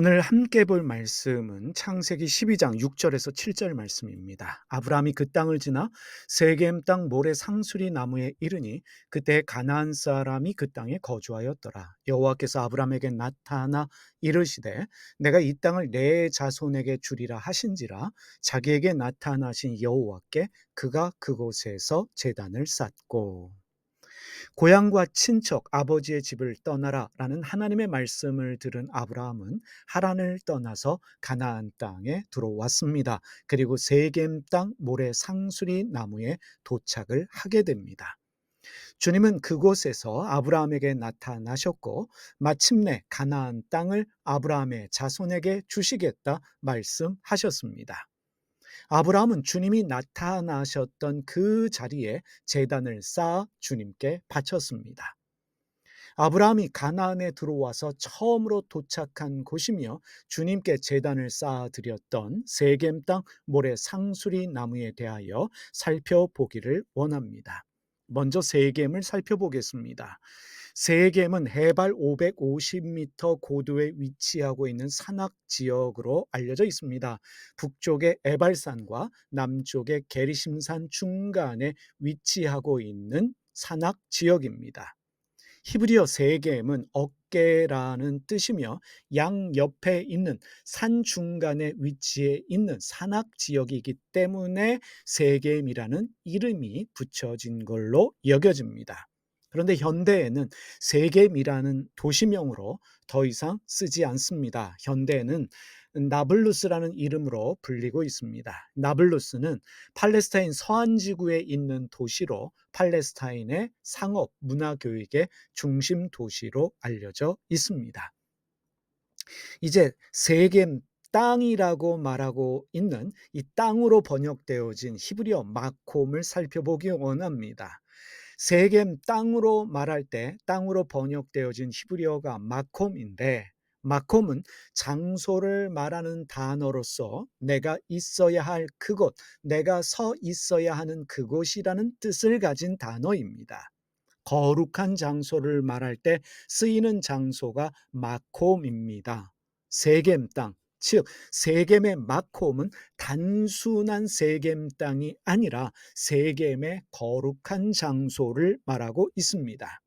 오늘 함께 볼 말씀은 창세기 12장 6절에서 7절 말씀입니다. 아브라함이 그 땅을 지나 세겜 땅 모래 상수리 나무에 이르니 그때 가나안 사람이 그 땅에 거주하였더라. 여호와께서 아브라함에게 나타나 이르시되 내가 이 땅을 내 자손에게 주리라 하신지라. 자기에게 나타나신 여호와께 그가 그곳에서 제단을 쌓고 고향과 친척, 아버지의 집을 떠나라라는 하나님의 말씀을 들은 아브라함은 하란을 떠나서 가나안 땅에 들어왔습니다. 그리고 세겜 땅 모래 상수리 나무에 도착을 하게 됩니다. 주님은 그곳에서 아브라함에게 나타나셨고 마침내 가나안 땅을 아브라함의 자손에게 주시겠다 말씀하셨습니다. 아브라함은 주님이 나타나셨던 그 자리에 제단을 쌓아 주님께 바쳤습니다. 아브라함이 가나안에 들어와서 처음으로 도착한 곳이며 주님께 제단을 쌓아 드렸던 세겜 땅 모래 상수리 나무에 대하여 살펴보기를 원합니다. 먼저 세겜을 살펴보겠습니다. 세겜은 해발 550m 고도에 위치하고 있는 산악 지역으로 알려져 있습니다. 북쪽의 에발산과 남쪽의 게리심산 중간에 위치하고 있는 산악 지역입니다. 히브리어 세겜은 어깨라는 뜻이며 양 옆에 있는 산 중간에 위치해 있는 산악 지역이기 때문에 세겜이라는 이름이 붙여진 걸로 여겨집니다. 그런데 현대에는 세겜이라는 도시명으로 더 이상 쓰지 않습니다. 현대에는 나블루스라는 이름으로 불리고 있습니다. 나블루스는 팔레스타인 서안 지구에 있는 도시로 팔레스타인의 상업, 문화 교육의 중심 도시로 알려져 있습니다. 이제 세겜 땅이라고 말하고 있는 이 땅으로 번역되어진 히브리어 마콤을 살펴보기 원합니다. 세겜 땅으로 말할 때 땅으로 번역되어진 히브리어가 마콤인데 마콤은 장소를 말하는 단어로서 내가 있어야 할 그곳, 내가 서 있어야 하는 그곳이라는 뜻을 가진 단어입니다. 거룩한 장소를 말할 때 쓰이는 장소가 마콤입니다. 세겜 땅, 즉 세겜의 마콤은 단순한 세겜 땅이 아니라 세겜의 거룩한 장소를 말하고 있습니다.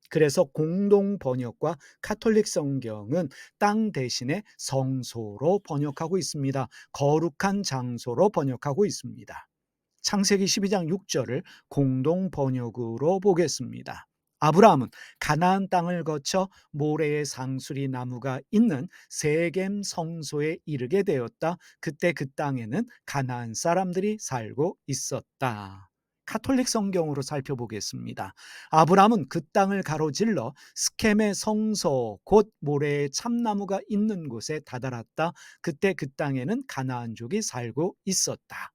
그래서 공동 번역과 카톨릭 성경은 땅 대신에 성소로 번역하고 있습니다. 거룩한 장소로 번역하고 있습니다. 창세기 12장 6절을 공동 번역으로 보겠습니다. 아브라함은 가나안 땅을 거쳐 모래의 상수리 나무가 있는 세겜 성소에 이르게 되었다. 그때 그 땅에는 가나안 사람들이 살고 있었다. 카톨릭 성경으로 살펴보겠습니다. 아브라함은 그 땅을 가로질러 스켐의 성소 곧 모래의 참나무가 있는 곳에 다다랐다. 그때 그 땅에는 가나안족이 살고 있었다.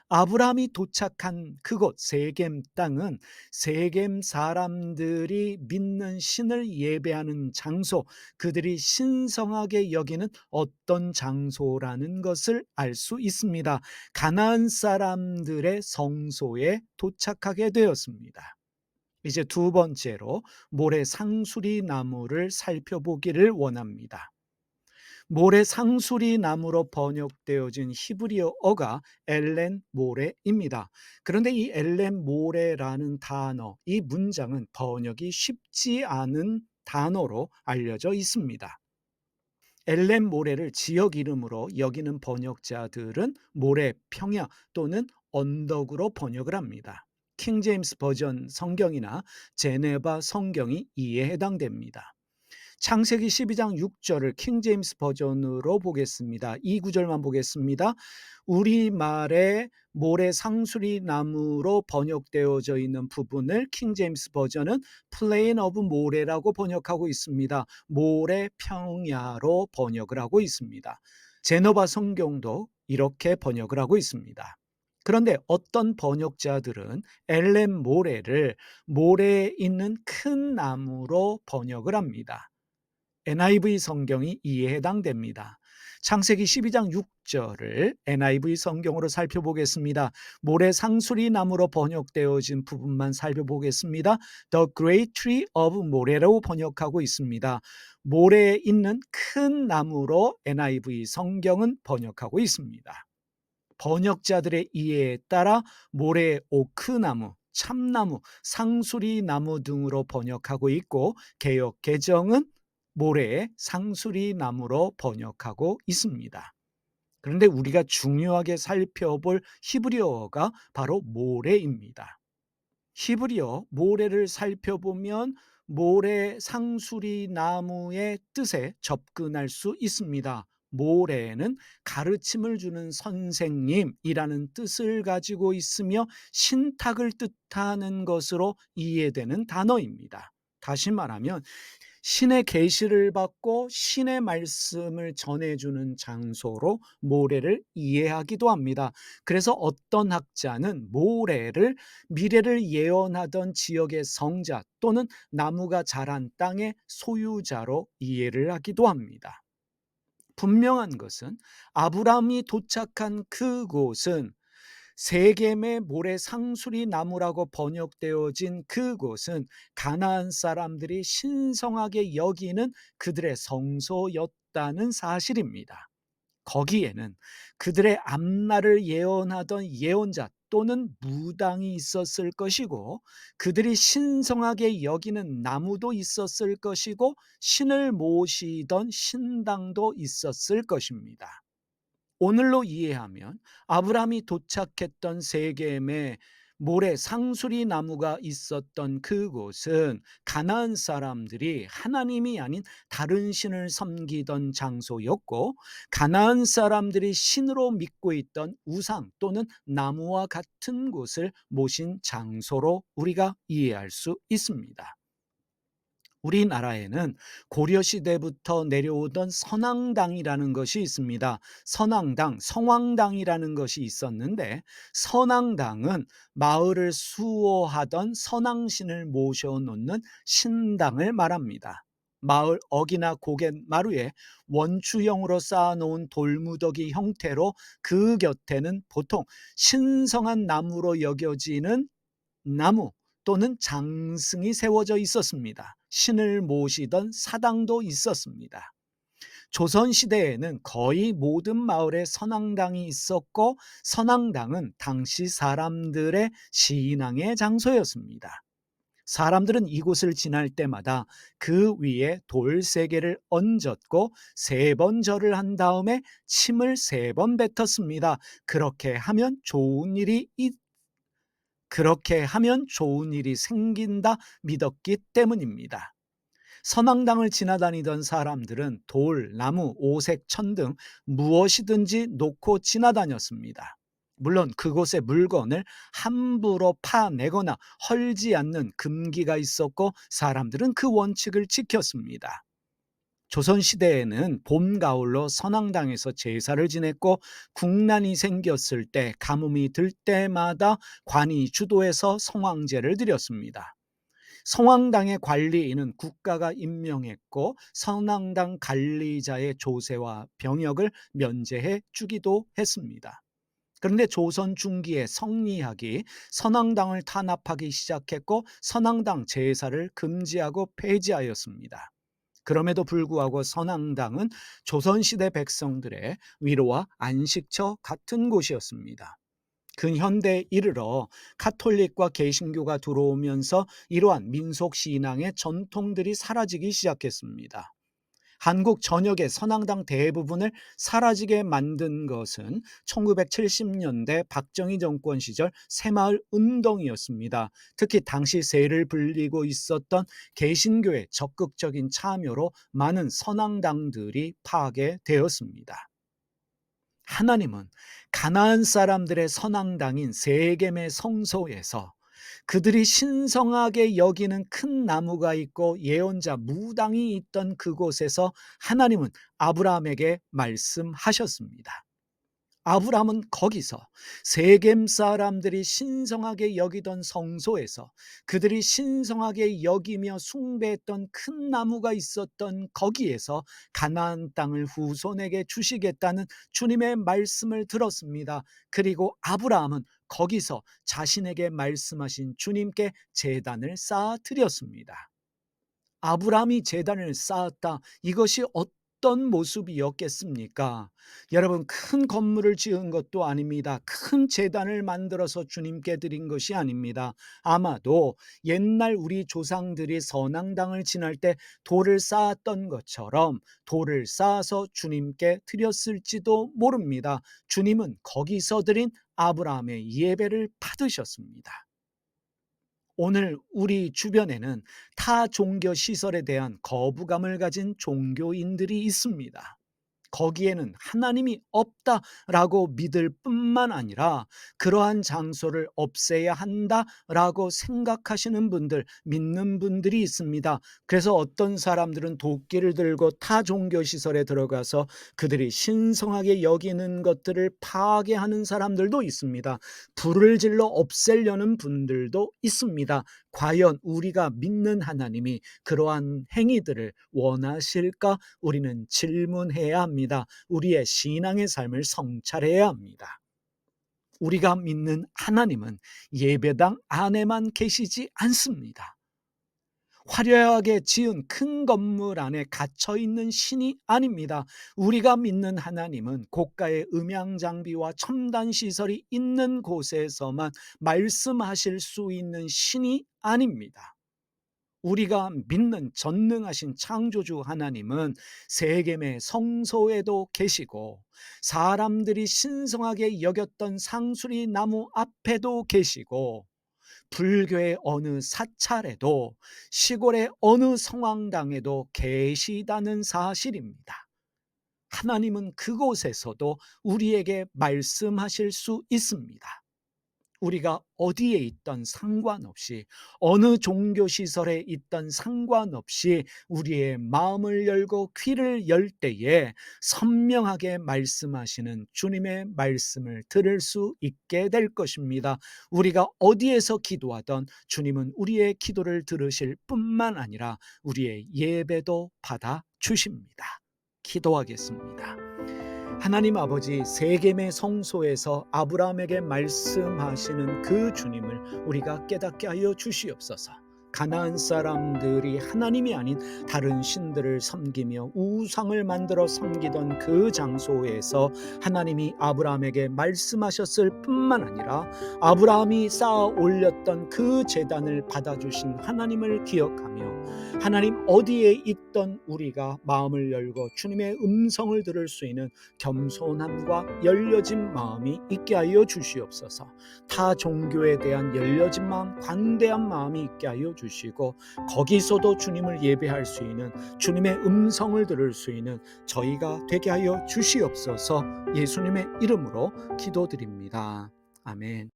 아브라함이 도착한 그곳 세겜 땅은 세겜 사람들이 믿는 신을 예배하는 장소, 그들이 신성하게 여기는 어떤 장소라는 것을 알 수 있습니다. 가나안 사람들의 성소에 도착하게 되었습니다. 이제 두 번째로 모래 상수리 나무를 살펴보기를 원합니다. 모래 상수리 나무로 번역되어진 히브리어가 엘렌 모레입니다. 그런데 이 엘렌 모레라는 단어, 이 문장은 번역이 쉽지 않은 단어로 알려져 있습니다. 엘렌 모레를 지역 이름으로 여기는 번역자들은 모래 평야 또는 언덕으로 번역을 합니다. 킹 제임스 버전 성경이나 제네바 성경이 이에 해당됩니다. 창세기 12장 6절을 킹 제임스 버전으로 보겠습니다. 이 구절만 보겠습니다. 우리말의 모래 상수리 나무로 번역되어져 있는 부분을 킹 제임스 버전은 플레인 오브 모래라고 번역하고 있습니다. 모래 평야로 번역을 하고 있습니다. 제노바 성경도 이렇게 번역을 하고 있습니다. 그런데 어떤 번역자들은 엘렘 모래를 모래에 있는 큰 나무로 번역을 합니다. NIV 성경이 이에 해당됩니다. 창세기 12장 6절을 NIV 성경으로 살펴보겠습니다. 모래 상수리 나무로 번역되어진 부분만 살펴보겠습니다. The Great Tree of 모래로 번역하고 있습니다. 모래에 있는 큰 나무로 NIV 성경은 번역하고 있습니다. 번역자들의 이해에 따라 모래, 오크나무, 참나무, 상수리 나무 등으로 번역하고 있고, 개역 개정은 모래의 상수리 나무로 번역하고 있습니다. 그런데 우리가 중요하게 살펴볼 히브리어가 바로 모래입니다. 히브리어 모래를 살펴보면 모래 상수리 나무의 뜻에 접근할 수 있습니다. 모래는 가르침을 주는 선생님이라는 뜻을 가지고 있으며 신탁을 뜻하는 것으로 이해되는 단어입니다. 다시 말하면 신의 계시를 받고 신의 말씀을 전해주는 장소로 모래를 이해하기도 합니다. 그래서 어떤 학자는 모래를 미래를 예언하던 지역의 성자 또는 나무가 자란 땅의 소유자로 이해를 하기도 합니다. 분명한 것은 아브라함이 도착한 그곳은 세겜의 모래 상수리 나무라고 번역되어진 그곳은 가나안 사람들이 신성하게 여기는 그들의 성소였다는 사실입니다. 거기에는 그들의 앞날을 예언하던 예언자 또는 무당이 있었을 것이고, 그들이 신성하게 여기는 나무도 있었을 것이고, 신을 모시던 신당도 있었을 것입니다. 오늘로 이해하면 아브라함이 도착했던 세겜에 모래 상수리 나무가 있었던 그곳은 가나안 사람들이 하나님이 아닌 다른 신을 섬기던 장소였고, 가나안 사람들이 신으로 믿고 있던 우상 또는 나무와 같은 곳을 모신 장소로 우리가 이해할 수 있습니다. 우리나라에는 고려시대부터 내려오던 선앙당이라는 것이 있습니다. 선앙당, 성황당이라는 것이 있었는데, 선앙당은 마을을 수호하던 선앙신을 모셔놓는 신당을 말합니다. 마을 어귀나 고갯마루에 원추형으로 쌓아놓은 돌무더기 형태로 그 곁에는 보통 신성한 나무로 여겨지는 나무 또는 장승이 세워져 있었습니다. 신을 모시던 사당도 있었습니다. 조선시대에는 거의 모든 마을에 선앙당이 있었고, 선앙당은 당시 사람들의 신앙의 장소였습니다. 사람들은 이곳을 지날 때마다 그 위에 돌 3개를 얹었고 3번 절을 한 다음에 침을 3번 뱉었습니다. 그렇게 하면 좋은 일이 생긴다 믿었기 때문입니다. 선앙당을 지나다니던 사람들은 돌, 나무, 오색, 천 등 무엇이든지 놓고 지나다녔습니다. 물론 그곳의 물건을 함부로 파내거나 헐지 않는 금기가 있었고, 사람들은 그 원칙을 지켰습니다. 조선시대에는 봄, 가을로 선앙당에서 제사를 지냈고, 국난이 생겼을 때, 가뭄이 들 때마다 관이 주도해서 성황제를 드렸습니다. 성황당의 관리인은 국가가 임명했고, 선앙당 관리자의 조세와 병역을 면제해 주기도 했습니다. 그런데 조선 중기에 성리학이 선앙당을 탄압하기 시작했고, 선앙당 제사를 금지하고 폐지하였습니다. 그럼에도 불구하고 선앙당은 조선시대 백성들의 위로와 안식처 같은 곳이었습니다. 근현대에 이르러 카톨릭과 개신교가 들어오면서 이러한 민속신앙의 전통들이 사라지기 시작했습니다. 한국 전역의 선앙당 대부분을 사라지게 만든 것은 1970년대 박정희 정권 시절 새마을 운동이었습니다. 특히 당시 세를 불리고 있었던 개신교의 적극적인 참여로 많은 선앙당들이 파괴되었습니다. 하나님은 가나안 사람들의 선앙당인 세겜의 성소에서 그들이 신성하게 여기는 큰 나무가 있고 예언자 무당이 있던 그곳에서 하나님은 아브라함에게 말씀하셨습니다. 아브라함은 거기서 세겜 사람들이 신성하게 여기던 성소에서, 그들이 신성하게 여기며 숭배했던 큰 나무가 있었던 거기에서 가나안 땅을 후손에게 주시겠다는 주님의 말씀을 들었습니다. 그리고 아브라함은 거기서 자신에게 말씀하신 주님께 제단을 쌓아 드렸습니다. 아브라함이 제단을 쌓았다. 이것이 어떤 모습이었겠습니까? 여러분, 큰 건물을 지은 것도 아닙니다. 큰 제단을 만들어서 주님께 드린 것이 아닙니다. 아마도 옛날 우리 조상들이 선앙당을 지날 때 돌을 쌓았던 것처럼 돌을 쌓아서 주님께 드렸을지도 모릅니다. 주님은 거기서 드린 아브라함의 예배를 받으셨습니다. 오늘 우리 주변에는 타 종교 시설에 대한 거부감을 가진 종교인들이 있습니다. 거기에는 하나님이 없다라고 믿을 뿐만 아니라 그러한 장소를 없애야 한다라고 생각하시는 분들, 믿는 분들이 있습니다. 그래서 어떤 사람들은 도끼를 들고 타 종교 시설에 들어가서 그들이 신성하게 여기는 것들을 파괴하는 사람들도 있습니다. 불을 질러 없애려는 분들도 있습니다. 과연 우리가 믿는 하나님이 그러한 행위들을 원하실까? 우리는 질문해야 합니다. 우리의 신앙의 삶을 성찰해야 합니다. 우리가 믿는 하나님은 예배당 안에만 계시지 않습니다. 화려하게 지은 큰 건물 안에 갇혀 있는 신이 아닙니다. 우리가 믿는 하나님은 고가의 음향 장비와 첨단 시설이 있는 곳에서만 말씀하실 수 있는 신이 아닙니다. 우리가 믿는 전능하신 창조주 하나님은 세겜의 성소에도 계시고 사람들이 신성하게 여겼던 상수리 나무 앞에도 계시고 불교의 어느 사찰에도 시골의 어느 성황당에도 계시다는 사실입니다. 하나님은 그곳에서도 우리에게 말씀하실 수 있습니다. 우리가 어디에 있던 상관없이, 어느 종교시설에 있던 상관없이 우리의 마음을 열고 귀를 열 때에 선명하게 말씀하시는 주님의 말씀을 들을 수 있게 될 것입니다. 우리가 어디에서 기도하던 주님은 우리의 기도를 들으실 뿐만 아니라 우리의 예배도 받아 주십니다. 기도하겠습니다. 하나님 아버지, 세겜의 성소에서 아브라함에게 말씀하시는 그 주님을 우리가 깨닫게 하여 주시옵소서. 가나안 사람들이 하나님이 아닌 다른 신들을 섬기며 우상을 만들어 섬기던 그 장소에서 하나님이 아브라함에게 말씀하셨을 뿐만 아니라 아브라함이 쌓아 올렸던 그 제단을 받아주신 하나님을 기억하며 하나님 어디에 있던 우리가 마음을 열고 주님의 음성을 들을 수 있는 겸손함과 열려진 마음이 있게 하여 주시옵소서. 타 종교에 대한 열려진 마음, 관대한 마음이 있게 하여 주시고 거기서도 주님을 예배할 수 있는, 주님의 음성을 들을 수 있는 저희가 되게 하여 주시옵소서. 예수님의 이름으로 기도드립니다. 아멘.